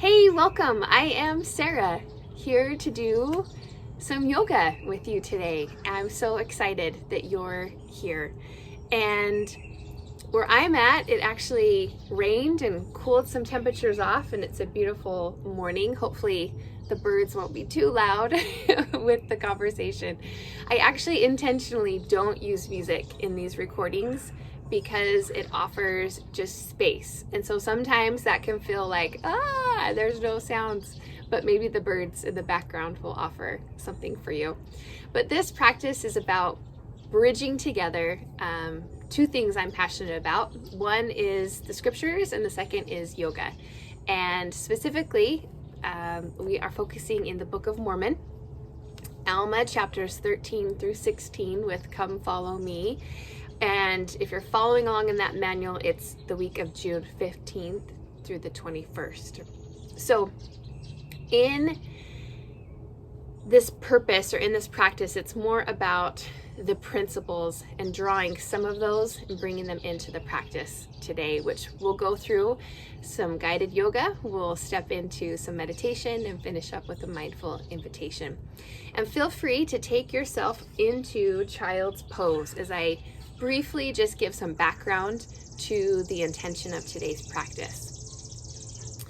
Hey, welcome. I am Sarah, here to do some yoga with you today. I'm so excited that you're here. And where I'm at, it actually rained and cooled some temperatures off, and it's a beautiful morning. Hopefully the birds won't be too loud with the conversation. I actually intentionally don't use music in these recordings because it offers just space. And so sometimes that can feel like, there's no sounds, but maybe the birds in the background will offer something for you. But this practice is about bridging together two things I'm passionate about. One is the scriptures and the second is yoga. And specifically, we are focusing in the Book of Mormon, Alma chapters 13 through 16 with Come Follow Me. And if you're following along in that manual, it's the week of June 15th through the 21st. So in this purpose or in this practice, it's more about the principles and drawing some of those and bringing them into the practice today, which we'll go through some guided yoga. We'll step into some meditation and finish up with a mindful invitation. And feel free to take yourself into child's pose as I briefly just give some background to the intention of today's practice.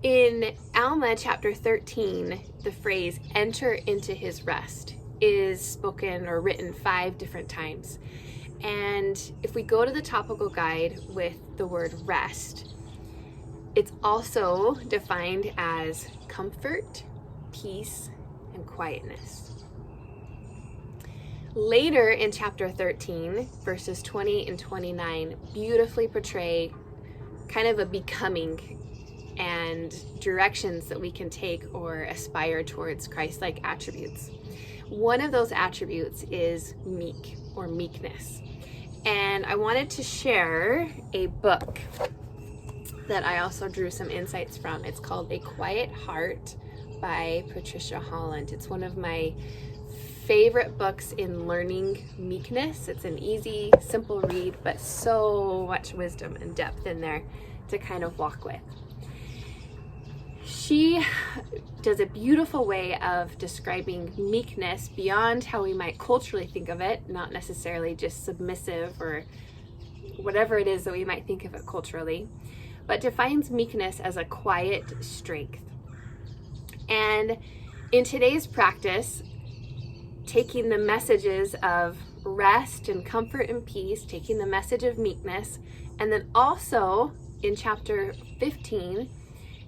In Alma chapter 13, the phrase enter into his rest is spoken or written 5 different times. And if we go to the topical guide with the word rest, it's also defined as comfort, peace, and quietness. Later in chapter 13, verses 20 and 29 beautifully portray kind of a becoming and directions that we can take or aspire towards Christ-like attributes. One of those attributes is meek or meekness. And I wanted to share a book that I also drew some insights from. It's called A Quiet Heart by Patricia Holland. It's one of my favorite books in learning meekness. It's an easy, simple read, but so much wisdom and depth in there to kind of walk with. She does a beautiful way of describing meekness beyond how we might culturally think of it, not necessarily just submissive or whatever it is that we might think of it culturally, but defines meekness as a quiet strength. And in today's practice, taking the messages of rest and comfort and peace, taking the message of meekness, and then also in chapter 15,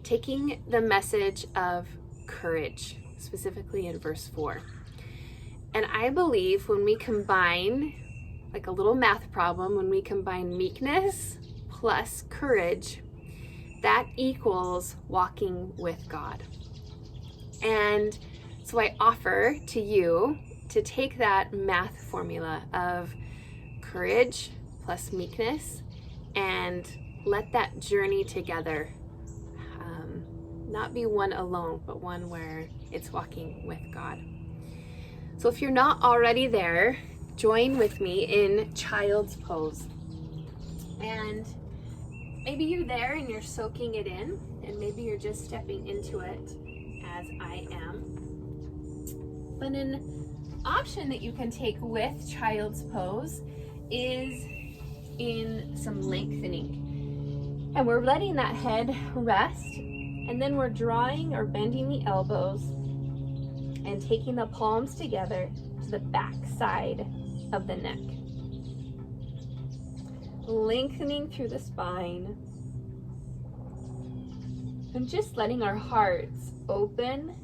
taking the message of courage, specifically in verse 4. And I believe when we combine, like a little math problem, when we combine meekness plus courage, that equals walking with God. And so I offer to you to take that math formula of courage plus meekness and let that journey together not be one alone, but one where it's walking with God. So if you're not already there, join with me in child's pose. And maybe you're there and you're soaking it in, and maybe you're just stepping into it as I am. But an option that you can take with child's pose is in some lengthening. And we're letting that head rest, and then we're drawing or bending the elbows and taking the palms together to the back side of the neck. Lengthening through the spine. And just letting our hearts open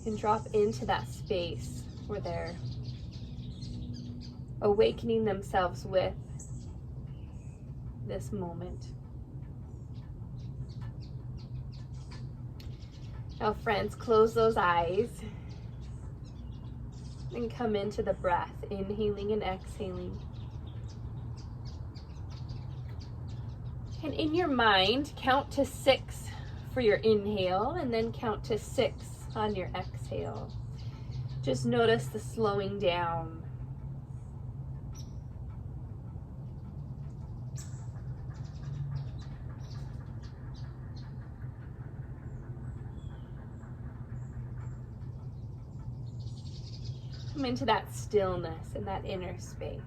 and drop into that space where they're awakening themselves with this moment. Now, friends, close those eyes and come into the breath, inhaling and exhaling. And in your mind, count to 6 for your inhale and then count to 6 on your exhale. Just notice the slowing down. come into that stillness and that inner space.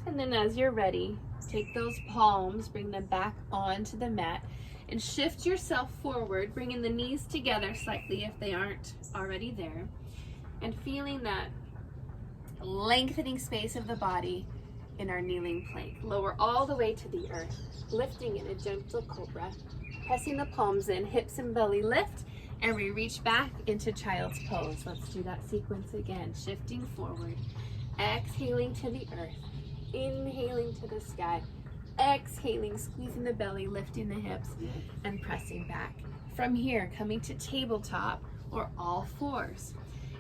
And then as you're ready, take those palms, bring them back onto the mat, and shift yourself forward, bringing the knees together slightly if they aren't already there, and feeling that lengthening space of the body in our kneeling plank. Lower all the way to the earth, lifting in a gentle cobra, pressing the palms in, hips and belly lift, and we reach back into child's pose. Let's do that sequence again, shifting forward, exhaling to the earth, inhaling to the sky, exhaling, squeezing the belly, lifting the hips, and pressing back. From here, coming to tabletop or all fours.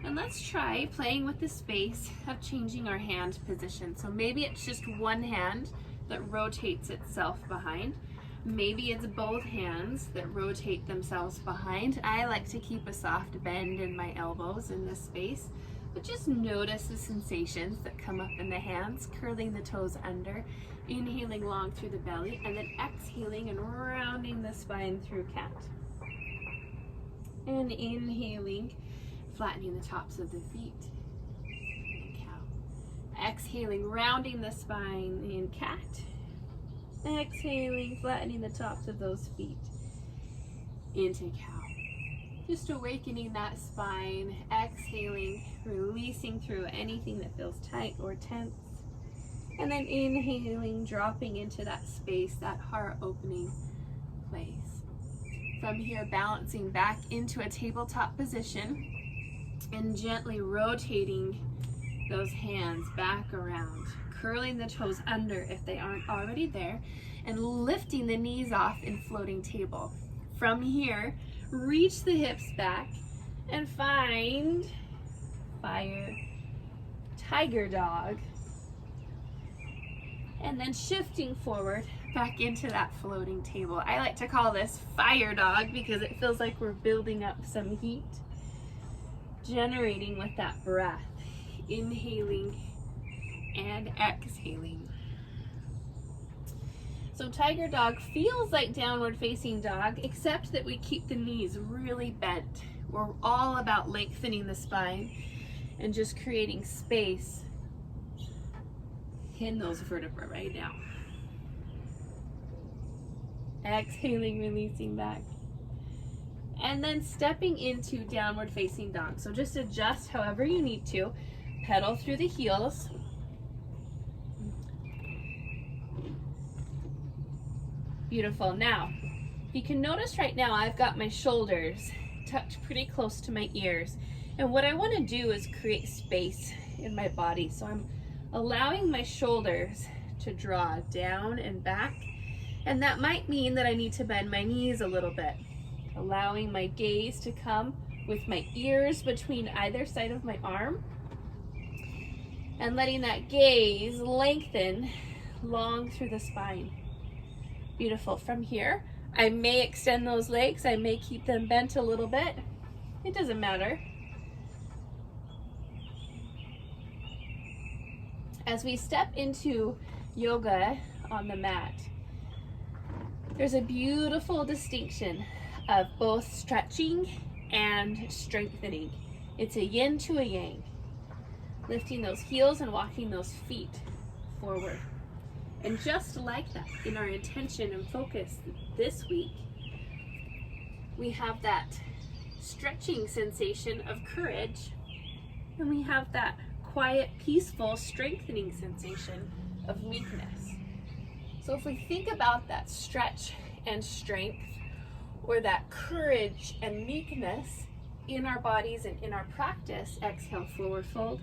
And let's try playing with the space of changing our hand position. So maybe it's just one hand that rotates itself behind. Maybe it's both hands that rotate themselves behind. I like to keep a soft bend in my elbows in this space. But just notice the sensations that come up in the hands, curling the toes under, inhaling long through the belly, and then exhaling and rounding the spine through cat. And inhaling, flattening the tops of the feet, cow. Exhaling, rounding the spine in cat. Exhaling, flattening the tops of those feet into cow. Just awakening that spine, exhaling, releasing through anything that feels tight or tense. And then inhaling, dropping into that space, that heart opening place. From here, balancing back into a tabletop position and gently rotating those hands back around, curling the toes under if they aren't already there, and lifting the knees off in floating table. From here, reach the hips back and find fire tiger dog, and then shifting forward back into that floating table. I like to call this fire dog because it feels like we're building up some heat, generating with that breath, inhaling and exhaling. So tiger dog feels like downward facing dog, except that we keep the knees really bent. We're all about lengthening the spine and just creating space in those vertebrae right now. Exhaling, releasing back. And then stepping into downward facing dog. So just adjust however you need to. Pedal through the heels. Beautiful. Now, you can notice right now I've got my shoulders tucked pretty close to my ears. And what I want to do is create space in my body. So I'm allowing my shoulders to draw down and back. And that might mean that I need to bend my knees a little bit. Allowing my gaze to come with my ears between either side of my arm. And letting that gaze lengthen long through the spine. Beautiful. From here, I may extend those legs. I may keep them bent a little bit. It doesn't matter. As we step into yoga on the mat, there's a beautiful distinction of both stretching and strengthening. It's a yin to a yang. Lifting those heels and walking those feet forward. And just like that, in our intention and focus this week, we have that stretching sensation of courage, and we have that quiet, peaceful, strengthening sensation of meekness. So if we think about that stretch and strength, or that courage and meekness in our bodies and in our practice, exhale, forward fold,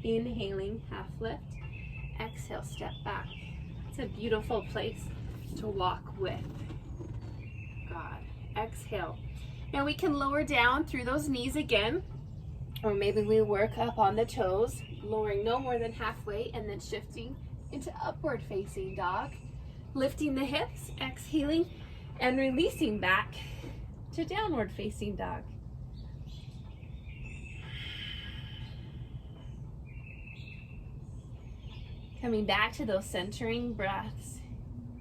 inhaling, half lift, exhale, step back. It's a beautiful place to walk with God. Exhale. Now we can lower down through those knees again, or maybe we work up on the toes, lowering no more than halfway, and then shifting into upward facing dog, lifting the hips, exhaling, and releasing back to downward facing dog. Coming back to those centering breaths,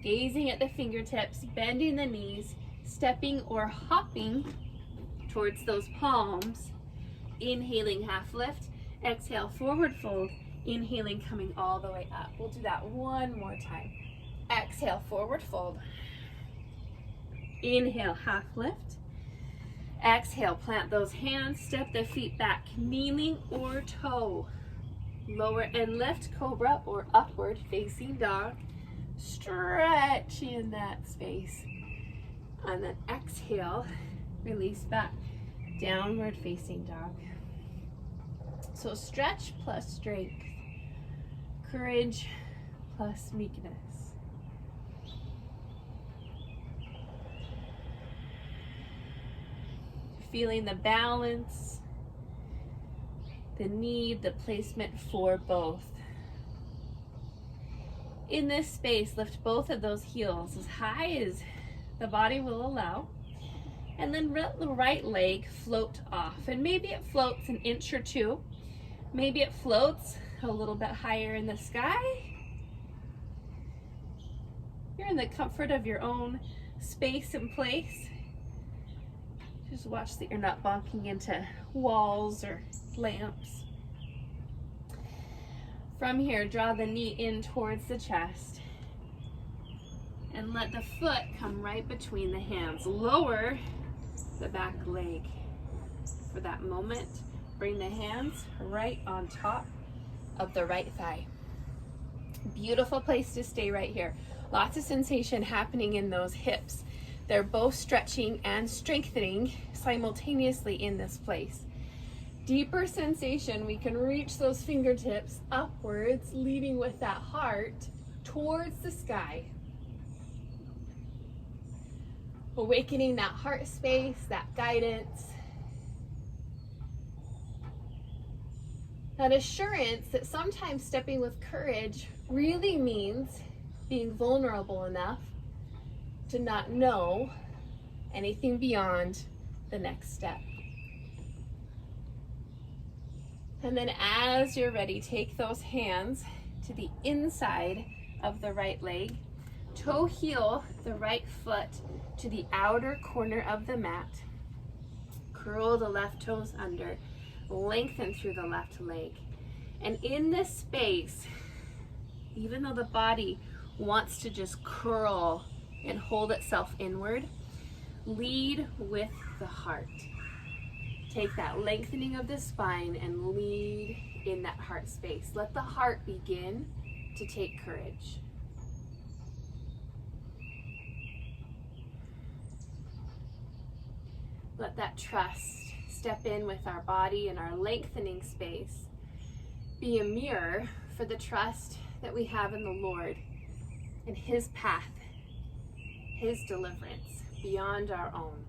gazing at the fingertips, bending the knees, stepping or hopping towards those palms. Inhaling, half lift. Exhale, forward fold. Inhaling, coming all the way up. We'll do that one more time. Exhale, forward fold. Inhale, half lift. Exhale, plant those hands, step the feet back, kneeling or toe. Lower and lift, cobra or upward facing dog. Stretch in that space. And then exhale, release back, downward facing dog. So stretch plus strength, courage plus meekness. Feeling the balance, the need, the placement for both. In this space, lift both of those heels as high as the body will allow, and then let the right leg float off. And maybe it floats an inch or two. Maybe it floats a little bit higher in the sky. You're in the comfort of your own space and place. Just watch that you're not bonking into walls or lamps. From here, draw the knee in towards the chest and let the foot come right between the hands. Lower the back leg for that moment. Bring the hands right on top of the right thigh. Beautiful place to stay right here. Lots of sensation happening in those hips. They're both stretching and strengthening simultaneously in this place. Deeper sensation, we can reach those fingertips upwards, leading with that heart towards the sky. Awakening that heart space, that guidance. That assurance that sometimes stepping with courage really means being vulnerable enough to not know anything beyond the next step. And then as you're ready, take those hands to the inside of the right leg. Toe heel the right foot to the outer corner of the mat. Curl the left toes under. Lengthen through the left leg. And in this space, even though the body wants to just curl and hold itself inward, lead with the heart. Take that lengthening of the spine and lead in that heart space. Let the heart begin to take courage. Let that trust step in with our body and our lengthening space. Be a mirror for the trust that we have in the Lord and His path, His deliverance beyond our own.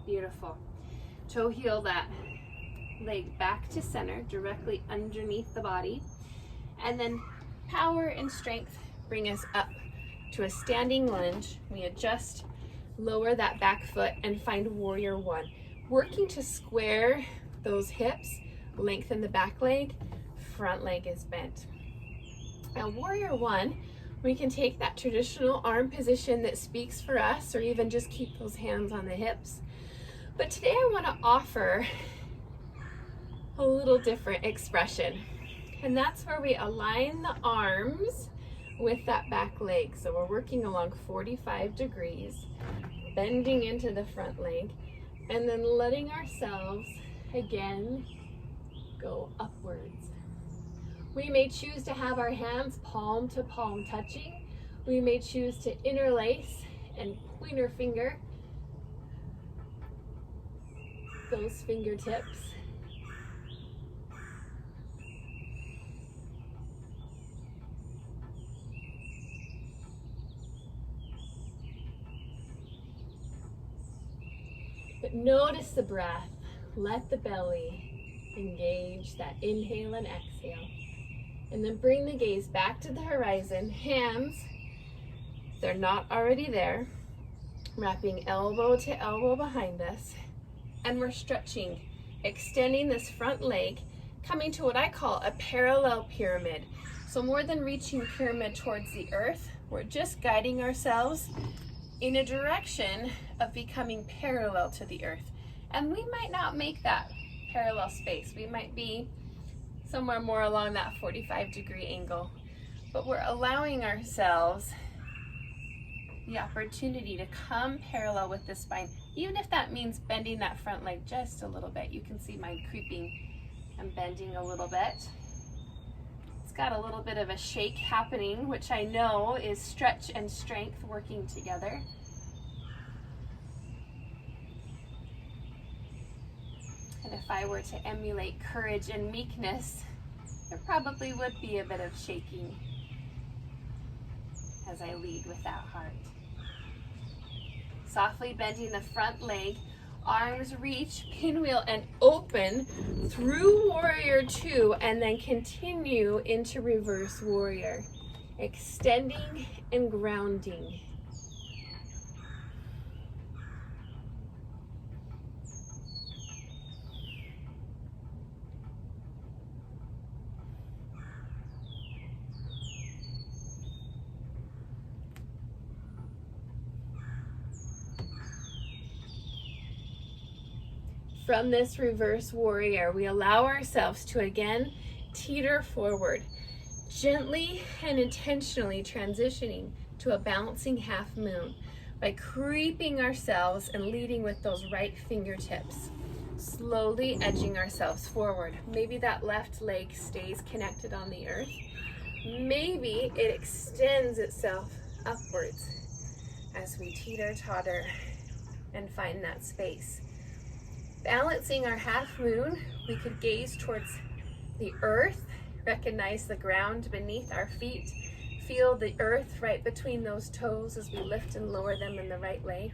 Beautiful. Toe heel that leg back to center, directly underneath the body. And then power and strength bring us up to a standing lunge. We adjust, lower that back foot, and find warrior one. Working to square those hips, lengthen the back leg, front leg is bent. Now warrior one, we can take that traditional arm position that speaks for us, or even just keep those hands on the hips. But today I want to offer a little different expression. And that's where we align the arms with that back leg. So we're working along 45 degrees, bending into the front leg, and then letting ourselves again go upwards. We may choose to have our hands palm to palm touching. We may choose to interlace and pointer finger those fingertips. But notice the breath. Let the belly engage that inhale and exhale. And then bring the gaze back to the horizon. Hands they're not already there, wrapping elbow to elbow behind us, and we're stretching, extending this front leg, coming to what I call a parallel pyramid. So more than reaching pyramid towards the earth, we're just guiding ourselves in a direction of becoming parallel to the earth. And we might not make that parallel space. We might be somewhere more along that 45-degree angle, but we're allowing ourselves the opportunity to come parallel with the spine, even if that means bending that front leg just a little bit. You can see mine creeping and bending a little bit. It's got a little bit of a shake happening, which I know is stretch and strength working together. And if I were to emulate courage and meekness, there probably would be a bit of shaking as I lead with that heart. Softly bending the front leg, arms reach, pinwheel, and open through warrior two, and then continue into reverse warrior, extending and grounding. From this reverse warrior, we allow ourselves to again teeter forward, gently and intentionally transitioning to a balancing half moon by creeping ourselves and leading with those right fingertips, slowly edging ourselves forward. Maybe that left leg stays connected on the earth. Maybe it extends itself upwards as we teeter-totter and find that space. Balancing our half moon, we could gaze towards the earth, recognize the ground beneath our feet, feel the earth right between those toes as we lift and lower them in the right leg.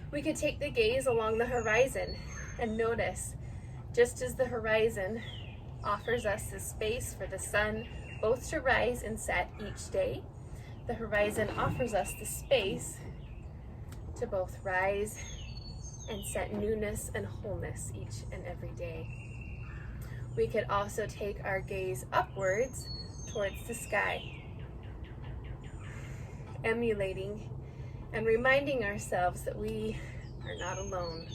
We could take the gaze along the horizon and notice, just as the horizon offers us the space for the sun both to rise and set each day, the horizon offers us the space to both rise and set newness and wholeness each and every day. We could also take our gaze upwards towards the sky, emulating and reminding ourselves that we are not alone.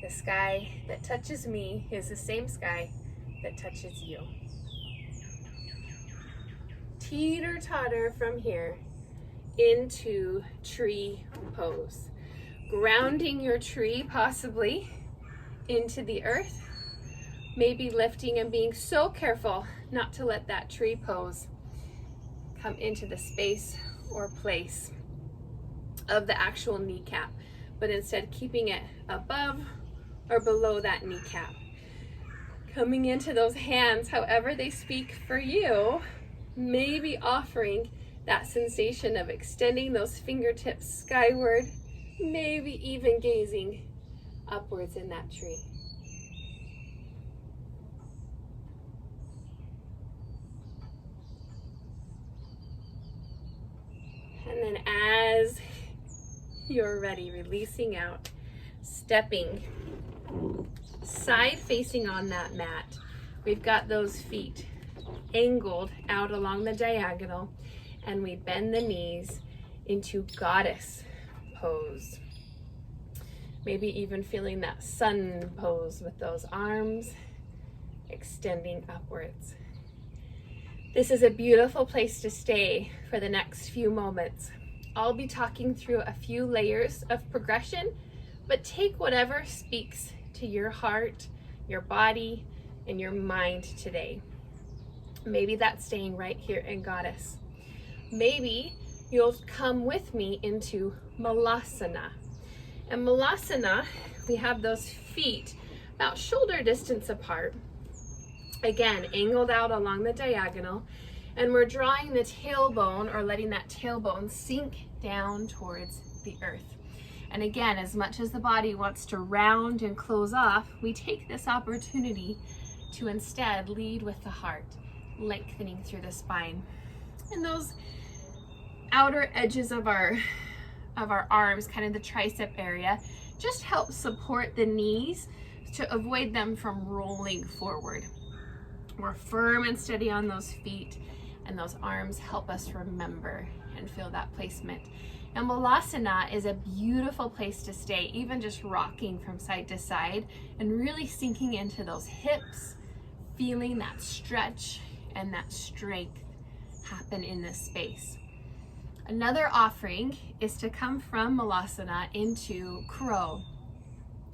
The sky that touches me is the same sky that touches you. Teeter-totter from here into tree pose, grounding your tree possibly into the earth, maybe lifting and being so careful not to let that tree pose come into the space or place of the actual kneecap, but instead keeping it above or below that kneecap. Coming into those hands, however they speak for you, maybe offering that sensation of extending those fingertips skyward, maybe even gazing upwards in that tree. And then as you're ready, releasing out, stepping side facing on that mat. We've got those feet angled out along the diagonal, and we bend the knees into goddess pose. Maybe even feeling that sun pose with those arms extending upwards. This is a beautiful place to stay for the next few moments. I'll be talking through a few layers of progression, but take whatever speaks to your heart, your body, and your mind today. Maybe that's staying right here in goddess. Maybe you'll come with me into Malasana. And Malasana, we have those feet about shoulder distance apart, again, angled out along the diagonal, and we're drawing the tailbone or letting that tailbone sink down towards the earth. And again, as much as the body wants to round and close off, we take this opportunity to instead lead with the heart, lengthening through the spine. And those outer edges of our arms, kind of the tricep area, just help support the knees to avoid them from rolling forward. We're firm and steady on those feet, and those arms help us remember and feel that placement. And Malasana is a beautiful place to stay, even just rocking from side to side and really sinking into those hips, feeling that stretch and that strength happen in this space. Another offering is to come from Malasana into Crow,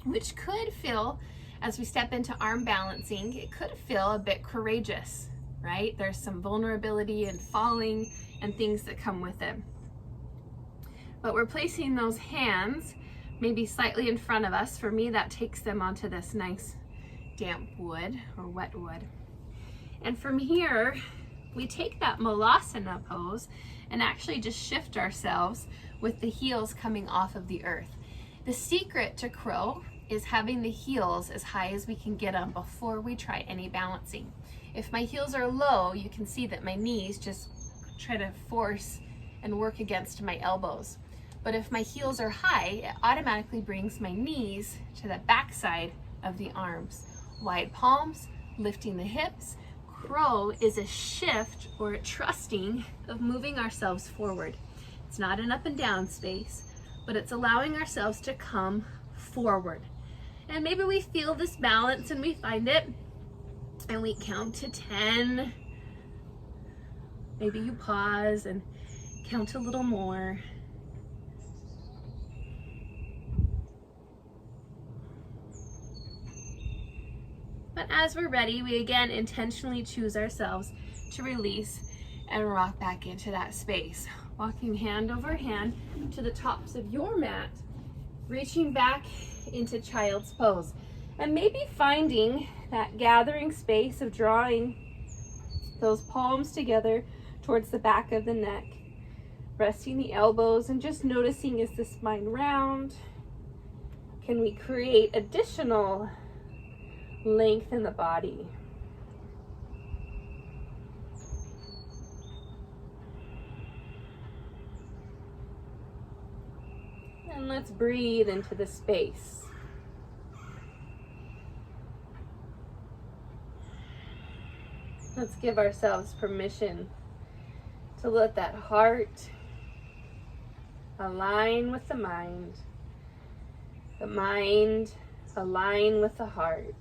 which could feel, as we step into arm balancing, it could feel a bit courageous, right? There's some vulnerability and falling and things that come with it. But we're placing those hands maybe slightly in front of us. For me, that takes them onto this nice damp wood or wet wood. And from here, we take that Malasana pose and actually just shift ourselves with the heels coming off of the earth. The secret to Crow is having the heels as high as we can get them before we try any balancing. If my heels are low, you can see that my knees just try to force and work against my elbows. But if my heels are high, it automatically brings my knees to the back side of the arms. Wide palms, lifting the hips. Crow is a shift or a trusting of moving ourselves forward. It's not an up and down space, but it's allowing ourselves to come forward. And maybe we feel this balance and we find it, and we count to 10. Maybe you pause and count a little more. But as we're ready, we again intentionally choose ourselves to release and rock back into that space. Walking hand over hand to the tops of your mat, reaching back into child's pose. And maybe finding that gathering space of drawing those palms together towards the back of the neck. Resting the elbows and just noticing, is the spine round? Can we create additional length in the body? And let's breathe into the space. Let's give ourselves permission to let that heart align with the mind align with the heart.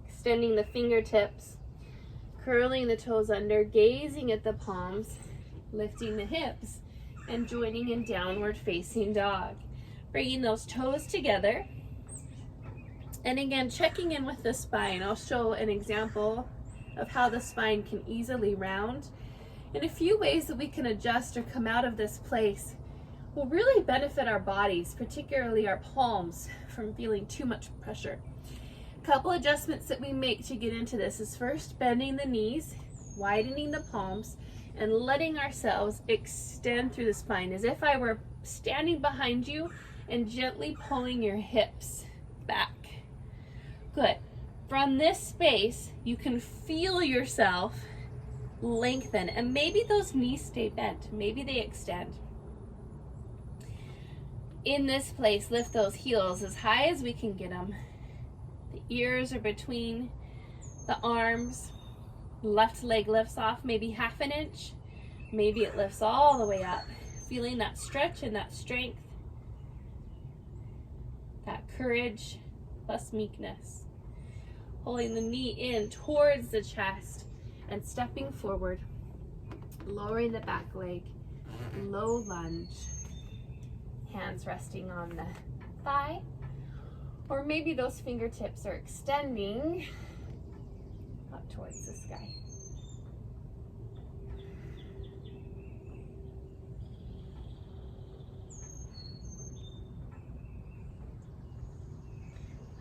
Extending the fingertips, curling the toes under, gazing at the palms, lifting the hips, and joining in downward facing dog. Bringing those toes together. And again, checking in with the spine. I'll show an example of how the spine can easily round. And a few ways that we can adjust or come out of this place will really benefit our bodies, particularly our palms, from feeling too much pressure. Couple adjustments that we make to get into this is first bending the knees, widening the palms, and letting ourselves extend through the spine as if I were standing behind you and gently pulling your hips back. Good. From this space, you can feel yourself lengthen, and maybe those knees stay bent, maybe they extend. In this place, lift those heels as high as we can get them. The ears are between the arms. Left leg lifts off maybe half an inch. Maybe it lifts all the way up. Feeling that stretch and that strength. That courage plus meekness. Pulling the knee in towards the chest and stepping forward. Lowering the back leg. Low lunge. Hands resting on the thigh. Or maybe those fingertips are extending up towards the sky.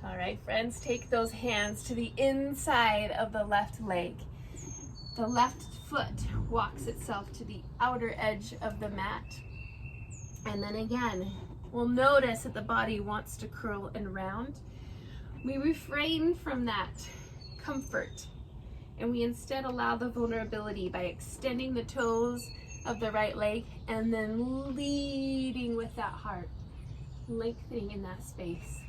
All right, friends, take those hands to the inside of the left leg. The left foot walks itself to the outer edge of the mat. And then again, we'll notice that the body wants to curl and round. We refrain from that comfort and we instead allow the vulnerability by extending the toes of the right leg and then leading with that heart, lengthening in that space.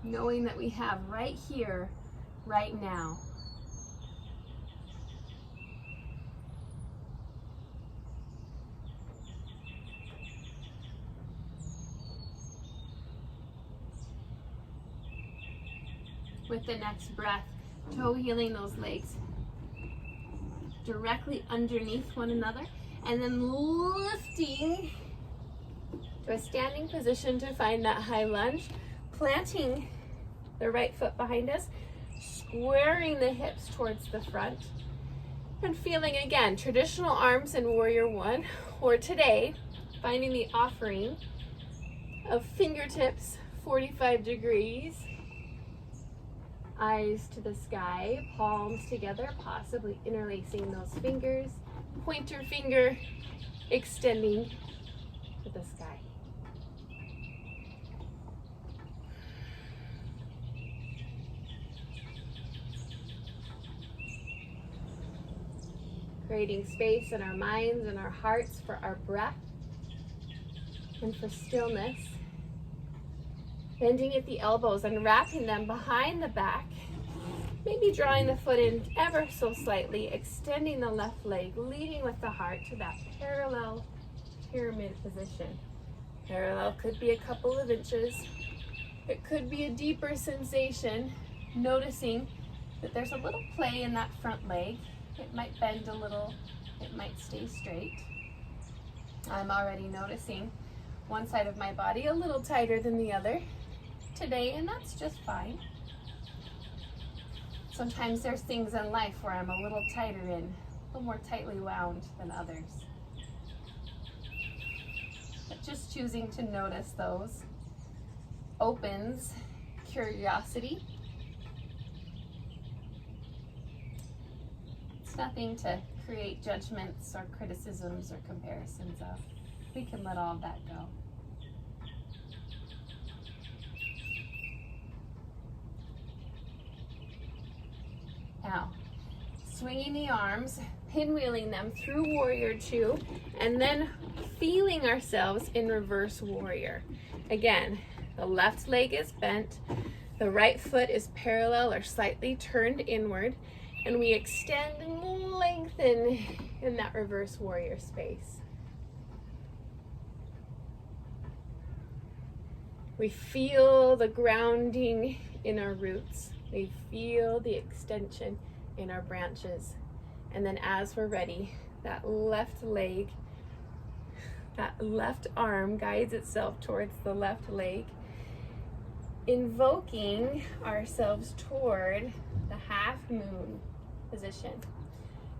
Knowing that we have right here, right now. With the next breath, toe heeling those legs directly underneath one another, and then lifting to a standing position to find that high lunge, planting the right foot behind us, squaring the hips towards the front, and feeling again traditional arms in warrior one, or today finding the offering of fingertips 45 degrees, eyes to the sky, palms together, possibly interlacing those fingers, pointer finger extending to the sky. Creating space in our minds and our hearts for our breath and for stillness. Bending at the elbows and wrapping them behind the back. Maybe drawing the foot in ever so slightly, extending the left leg, leading with the heart to that parallel pyramid position. Parallel could be a couple of inches. It could be a deeper sensation, noticing that there's a little play in that front leg. It might bend a little, it might stay straight. I'm already noticing one side of my body a little tighter than the other today, and that's just fine. Sometimes there's things in life where I'm a little tighter in, a little more tightly wound than others. But just choosing to notice those opens curiosity. It's nothing to create judgments or criticisms or comparisons of. We can let all of that go. Now, swinging the arms, pinwheeling them through warrior two, and then feeling ourselves in reverse warrior. Again, the left leg is bent, the right foot is parallel or slightly turned inward, and we extend and lengthen in that reverse warrior space. We feel the grounding in our roots. We feel the extension in our branches. And then as we're ready, that left leg, that left arm guides itself towards the left leg, invoking ourselves toward the half moon position.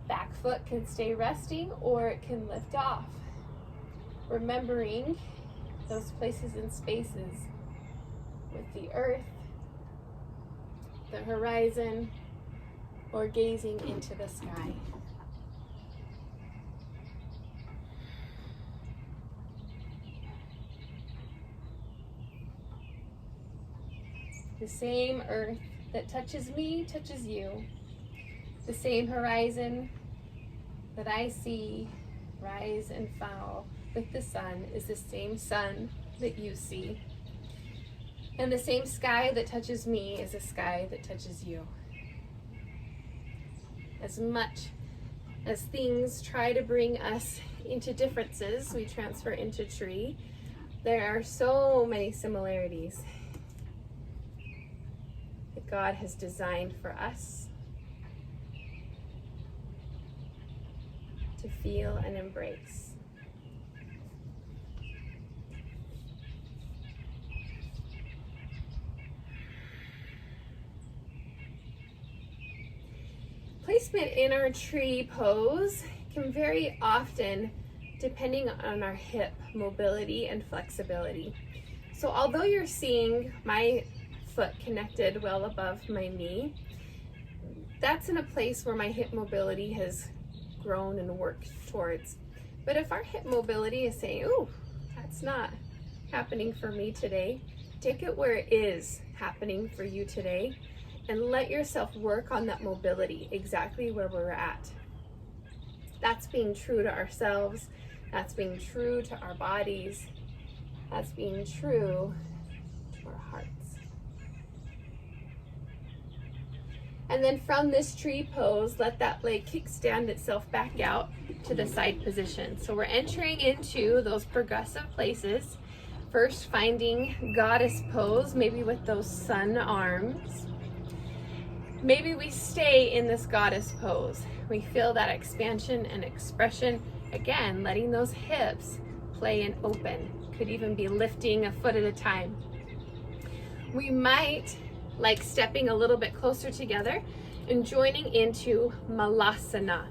Back foot can stay resting or it can lift off. Remembering those places and spaces with the earth, the horizon, or gazing into the sky. The same earth that touches me touches you. The same horizon that I see rise and fall with the sun is the same sun that you see. And the same sky that touches me is a sky that touches you. As much as things try to bring us into differences, we transfer into tree. There are so many similarities that God has designed for us to feel and embrace. Placement in our tree pose can vary often depending on our hip mobility and flexibility. So although you're seeing my foot connected well above my knee, that's in a place where my hip mobility has grown and worked towards. But if our hip mobility is saying, ooh, that's not happening for me today, take it where it is happening for you today, and let yourself work on that mobility exactly where we're at. That's being true to ourselves. That's being true to our bodies. That's being true to our hearts. And then from this tree pose, let that leg kickstand itself back out to the side position. So we're entering into those progressive places. First, finding goddess pose, maybe with those sun arms. Maybe we stay in this goddess pose. We feel that expansion and expression. Again, letting those hips play and open. Could even be lifting a foot at a time. We might like stepping a little bit closer together and joining into malasana.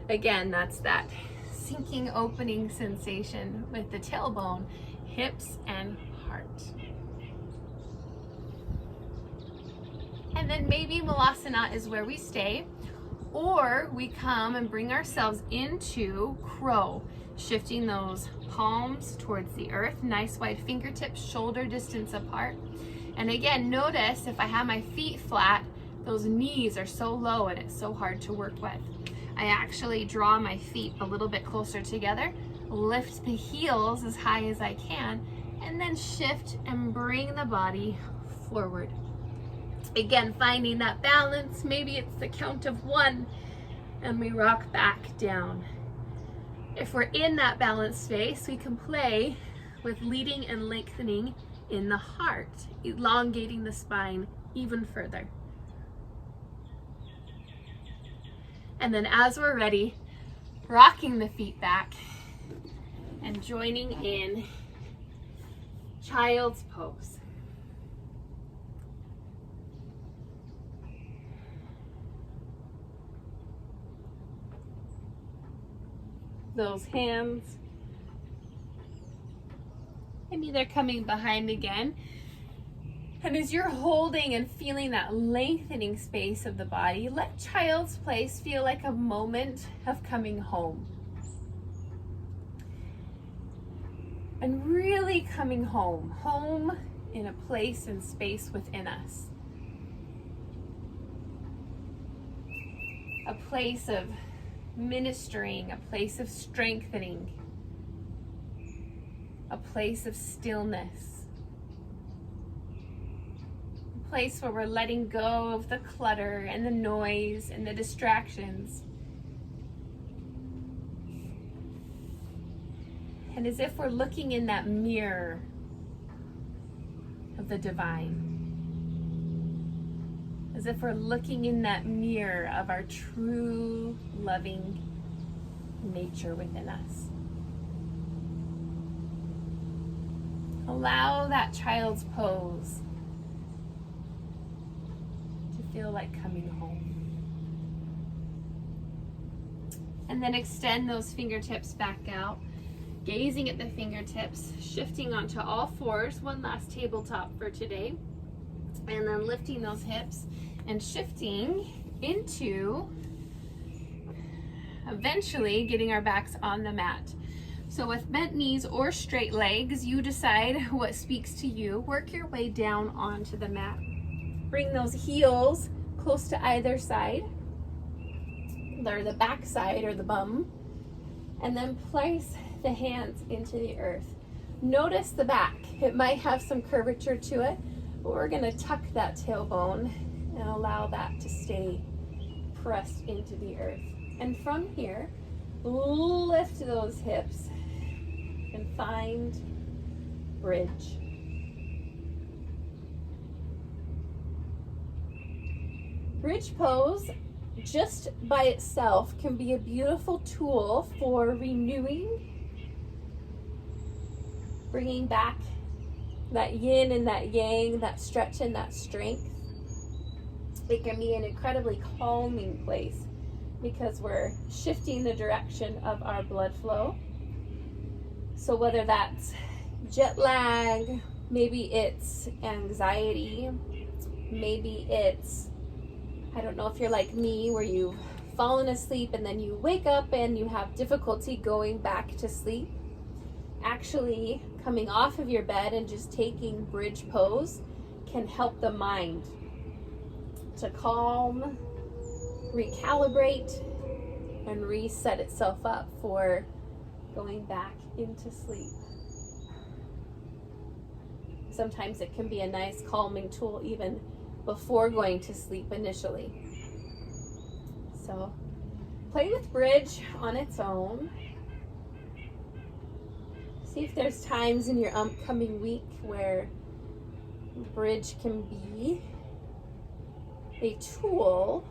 Again, that's that sinking opening sensation with the tailbone, hips, and heart. And then maybe malasana is where we stay, or we come and bring ourselves into crow, shifting those palms towards the earth, nice wide fingertips, shoulder distance apart. And again, notice if I have my feet flat, those knees are so low and it's so hard to work with. I actually draw my feet a little bit closer together, lift the heels as high as I can, and then shift and bring the body forward. Again, finding that balance. Maybe it's the count of 1 and we rock back down. If we're in that balanced space, we can play with leading and lengthening in the heart, elongating the spine even further. And then as we're ready, rocking the feet back and joining in child's pose. Those hands, maybe they're coming behind again. And as you're holding and feeling that lengthening space of the body, let child's place feel like a moment of coming home. And really coming home, home in a place and space within us. A place of ministering, a place of strengthening, a place of stillness, a place where we're letting go of the clutter and the noise and the distractions. And as if we're looking in that mirror of the divine. As if we're looking in that mirror of our true loving nature within us. Allow that child's pose to feel like coming home. And then extend those fingertips back out, gazing at the fingertips, shifting onto all fours. One last tabletop for today. And then lifting those hips and shifting into eventually getting our backs on the mat. So with bent knees or straight legs, you decide what speaks to you. Work your way down onto the mat. Bring those heels close to either side, or the back side or the bum, and then place the hands into the earth. Notice the back. It might have some curvature to it, but we're going to tuck that tailbone and allow that to stay pressed into the earth. And from here, lift those hips and find bridge. Bridge pose just by itself can be a beautiful tool for renewing, bringing back that yin and that yang, that stretch and that strength. It can be an incredibly calming place because we're shifting the direction of our blood flow. So whether that's jet lag, maybe it's anxiety, maybe it's, I don't know if you're like me where you've fallen asleep and then you wake up and you have difficulty going back to sleep. Actually coming off of your bed and just taking bridge pose can help the mind to calm, recalibrate, and reset itself up for going back into sleep. Sometimes it can be a nice calming tool even before going to sleep initially. So play with bridge on its own. See if there's times in your upcoming week where bridge can be a tool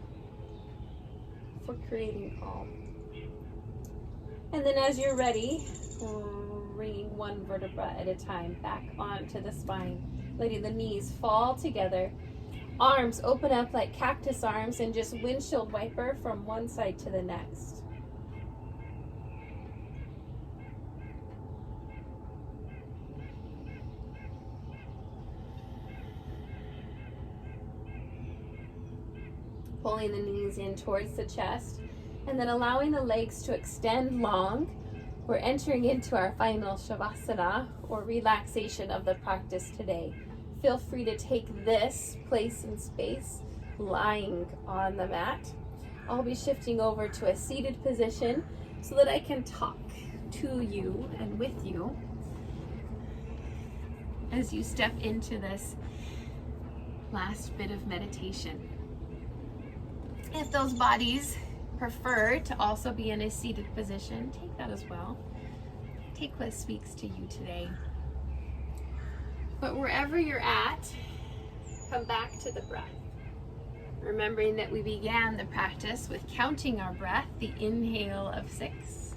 for creating calm. And then as you're ready, bringing one vertebra at a time back onto the spine, letting the knees fall together, arms open up like cactus arms, and just windshield wiper from one side to the next. Pulling the knees in towards the chest, and then allowing the legs to extend long. We're entering into our final Shavasana, or relaxation of the practice today. Feel free to take this place in space lying on the mat. I'll be shifting over to a seated position so that I can talk to you and with you as you step into this last bit of meditation. If those bodies prefer to also be in a seated position, take that as well. Take what speaks to you today. But wherever you're at, come back to the breath. Remembering that we began the practice with counting our breath, the inhale of 6,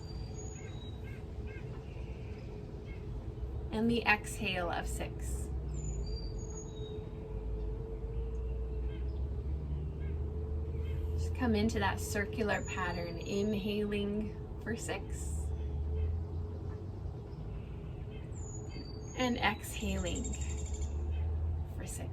and the exhale of 6. Come into that circular pattern, inhaling for 6 and exhaling for 6.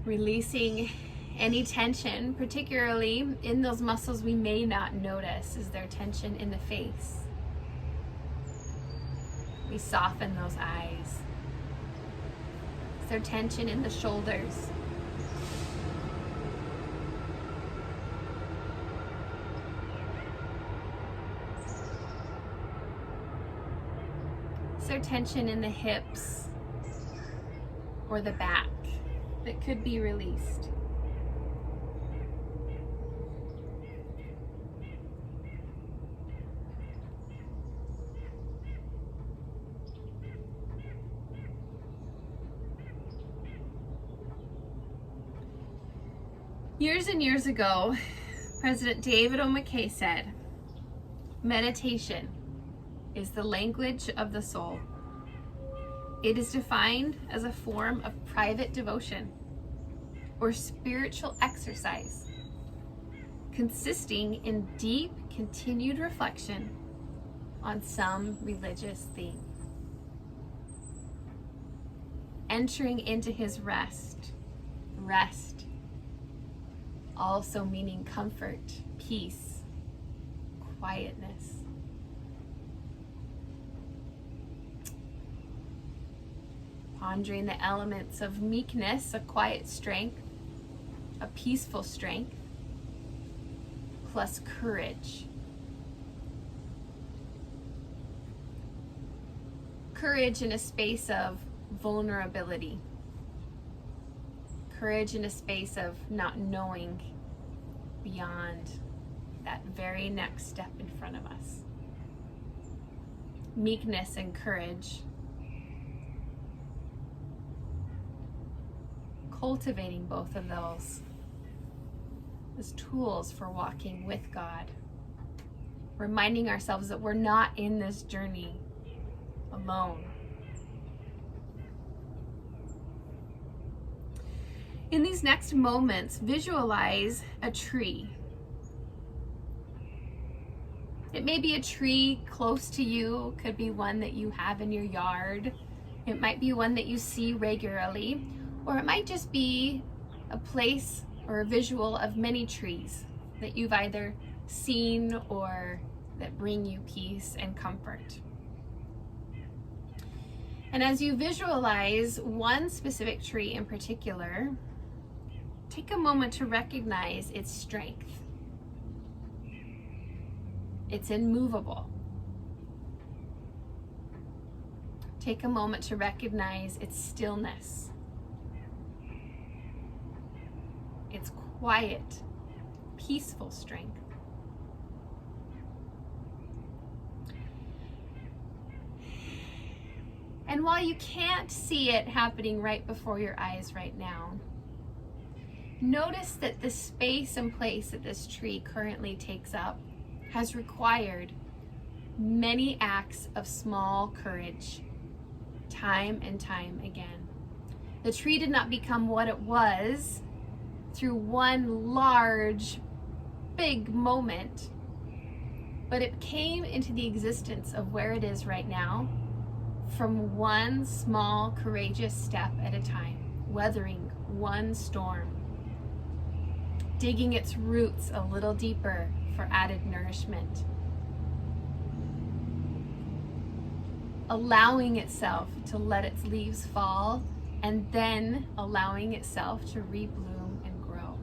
Releasing any tension, particularly in those muscles we may not notice. Is there tension in the face? We soften those eyes. Is there tension in the shoulders? Is there tension in the hips or the back that could be released? Years and years ago, President David O. McKay said, "Meditation is the language of the soul. It is defined as a form of private devotion or spiritual exercise, consisting in deep, continued reflection on some religious theme. Entering into his rest, also meaning comfort, peace, quietness. Pondering the elements of meekness, a quiet strength, a peaceful strength, plus courage. Courage in a space of vulnerability. Courage in a space of not knowing beyond that very next step in front of us. Meekness and courage. Cultivating both of those as tools for walking with God. Reminding ourselves that we're not in this journey alone. In these next moments, visualize a tree. It may be a tree close to you, could be one that you have in your yard. It might be one that you see regularly, or it might just be a place or a visual of many trees that you've either seen or that bring you peace and comfort. And as you visualize one specific tree in particular, take a moment to recognize its strength. It's immovable. Take a moment to recognize its stillness. Its quiet, peaceful strength. And while you can't see it happening right before your eyes right now, notice that the space and place that this tree currently takes up has required many acts of small courage, time and time again. The tree did not become what it was through one large, big moment, but it came into the existence of where it is right now from one small, courageous step at a time, weathering one storm, digging its roots a little deeper for added nourishment, allowing itself to let its leaves fall, and then allowing itself to rebloom and grow.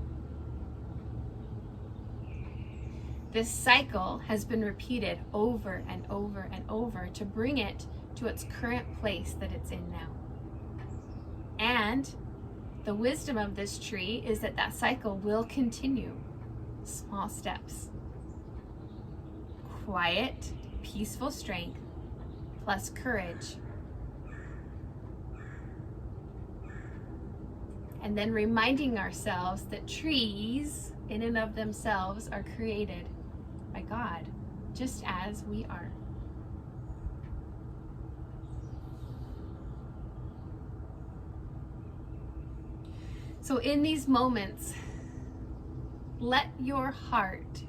This cycle has been repeated over and over and over to bring it to its current place that it's in now. And the wisdom of this tree is that that cycle will continue. Small steps. Quiet, peaceful strength plus courage. And then reminding ourselves that trees in and of themselves are created by God, just as we are. So in these moments, let your heart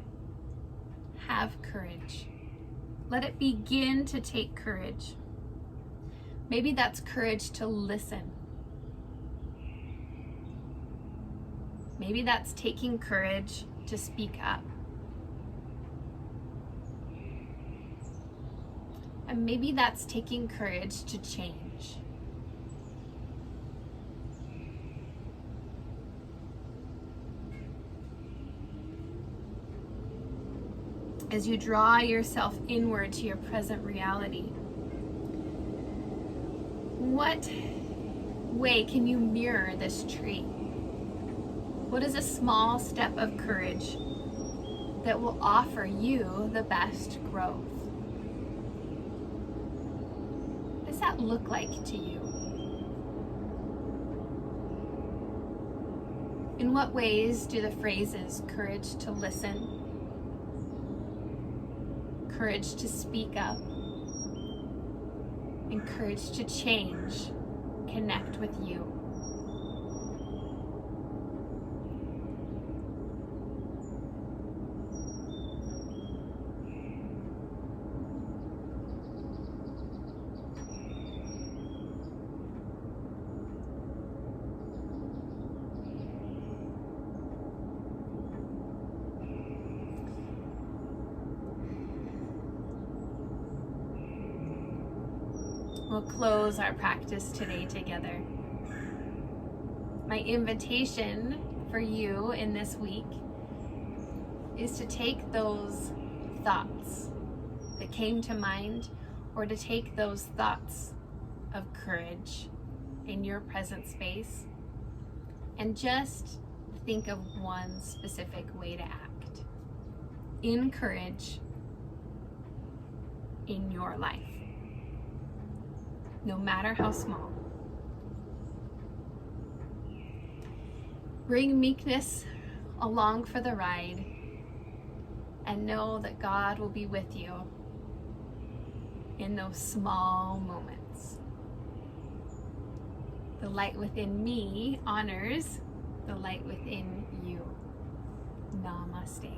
have courage. Let it begin to take courage. Maybe that's courage to listen. Maybe that's taking courage to speak up. And maybe that's taking courage to change. As you draw yourself inward to your present reality, what way can you mirror this tree? What is a small step of courage that will offer you the best growth? What does that look like to you? In what ways do the phrases courage to listen, courage to speak up, and courage to change connect with you? We'll close our practice today together. My invitation for you in this week is to take those thoughts that came to mind, or to take those thoughts of courage in your present space, and just think of one specific way to act in courage in your life, no matter how small. Bring meekness along for the ride, and know that God will be with you in those small moments. The light within me honors the light within you. Namaste.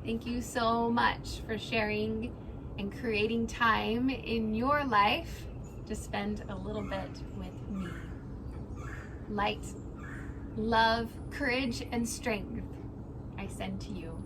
Thank you so much for sharing and creating time in your life to spend a little bit with me. Light love, courage, and strength I send to you.